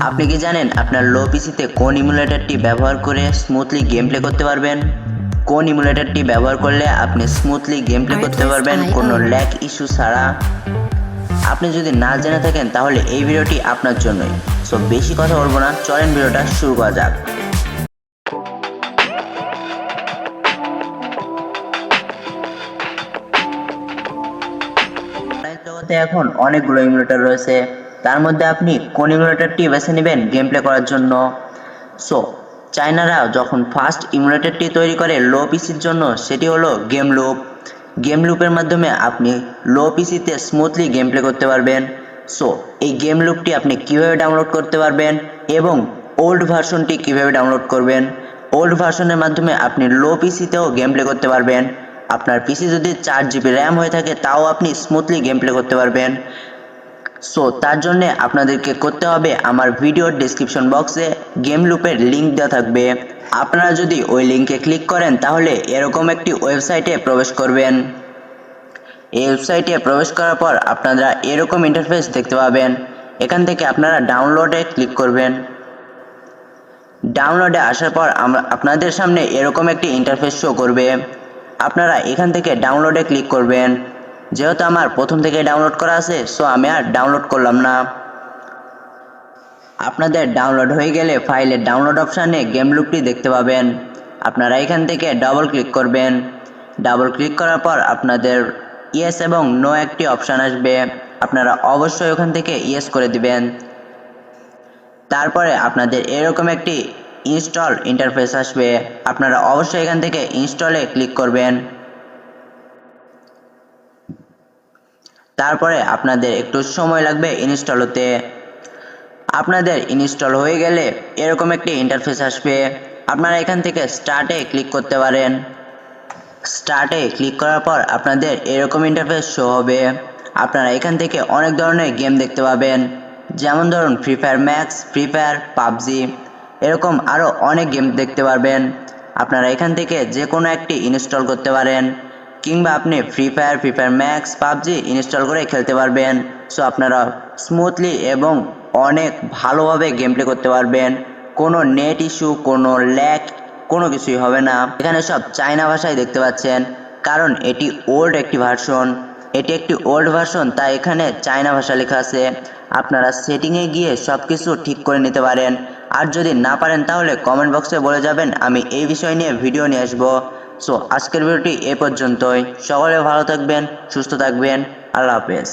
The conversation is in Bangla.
আপনি কি জানেন আপনার লো পিসিতে কোন ইমুলেটরটি ব্যবহার করে স্মুথলি গেম প্লে করতে পারবেন? কোন ইমুলেটরটি ব্যবহার করলে আপনি স্মুথলি গেম প্লে করতে পারবেন কোনো ল্যাগ ইস্যু ছাড়া? আপনি যদি না জেনে থাকেন তাহলে এই ভিডিওটি আপনার জন্যই। সো বেশি কথা বলবো না, চলেন ভিডিওটা শুরু করা যাক। অনলাইন জগতে এখন অনেকগুলো ইমুলেটর রয়েছে, তার মধ্যে আপনি কোন ইমুলেটরটি বেছে নেবেন গেম প্লে করার জন্য? সো চায়নারা যখন ফার্স্ট ইমুলেটরটি তৈরি করে লো পিসির জন্য, সেটি হলো গেম লুপ। গেম লুপের মাধ্যমে আপনি লো পিসিতে স্মুথলি গেম প্লে করতে পারবেন। সো এই গেম লুপটি আপনি কিভাবে ডাউনলোড করতে পারবেন এবং ওল্ড ভার্সনটি কিভাবে ডাউনলোড করবেন? ওল্ড ভার্সনের মাধ্যমে আপনি লো পিসিতেও গেম প্লে করতে পারবেন। আপনার পিসি যদি 4 GB র্যাম হয়ে থাকে তাও আপনি স্মুথলি গেম প্লে করতে পারবেন। সো তার জন্য আপনাদেরকে করতে হবে, আমার ভিডিওর ডেসক্রিপশন বক্সে গেম লুপের লিঙ্ক দেওয়া থাকবে। আপনারা যদি ওই লিঙ্কে ক্লিক করেন তাহলে এরকম একটি ওয়েবসাইটে প্রবেশ করবেন। এই ওয়েবসাইটে প্রবেশ করার পর আপনারা এরকম ইন্টারফেস দেখতে পাবেন। এখান থেকে আপনারা ডাউনলোডে ক্লিক করবেন। ডাউনলোডে আসার পর আপনাদের সামনে এরকম একটি ইন্টারফেস শো করবে। আপনারা এখান থেকে ডাউনলোডে ক্লিক করবেন। যেহেতু আমার প্রথম থেকে ডাউনলোড করা আছে, সো আমি আর ডাউনলোড করলাম না। আপনাদের ডাউনলোড হয়ে গেলে ফাইলের ডাউনলোড অপশানে গেম লুপটি দেখতে পাবেন। আপনারা এখান থেকে ডাবল ক্লিক করবেন। ডাবল ক্লিক করার পর আপনাদের ইয়েস এবং নো একটি অপশান আসবে। আপনারা অবশ্যই ওখান থেকে ইয়েস করে দিবেন। তারপরে আপনাদের এরকম একটি ইনস্টল ইন্টারফেস আসবে। আপনারা অবশ্যই এখান থেকে ইনস্টলে ক্লিক করবেন। তারপরে আপনাদের একটু সময় লাগবে ইনস্টল হতে। আপনাদের ইনস্টল হয়ে গেলে এরকম একটি ইন্টারফেস আসবে। আপনারা এখান থেকে স্টার্টে ক্লিক করতে পারেন। স্টার্টে ক্লিক করার পর আপনাদের এরকম ইন্টারফেস শো হবে। আপনারা এখান থেকে অনেক ধরনের গেম দেখতে পাবেন, যেমন ধরুন free fire max, free fire, PUBG, এরকম আরও অনেক গেম দেখতে পারবেন। আপনারা এখান থেকে যে কোনো একটি ইনস্টল করতে পারেন, কিংবা আপনি free fire max, PUBG install করে খেলতে পারবেন। সো আপনারা স্মুথলি এবং অনেক ভালোভাবে গেম প্লে করতে পারবেন। কোনো নেট ইস্যু, কোনো ল্যাগ, কোনো কিছুই হবে না। এখানে সব চায়না ভাষায় দেখতে পাচ্ছেন, কারণ এটি ওল্ড একটি ভার্সন। এটি একটি ওল্ড ভার্সন, তাই এখানে চায়না ভাষা লেখা আছে। আপনারা সেটিংয়ে গিয়ে সব কিছু ঠিক করে নিতে পারেন। আর যদি না পারেন তাহলে কমেন্ট বক্সে বলে যাবেন, আমি এই বিষয় নিয়ে ভিডিও নিয়ে আসবো। সো আজকের ভিডিওটি এ পর্যন্তই। সকলে ভালো থাকবেন, সুস্থ থাকবেন। আল্লাহ হাফেজ।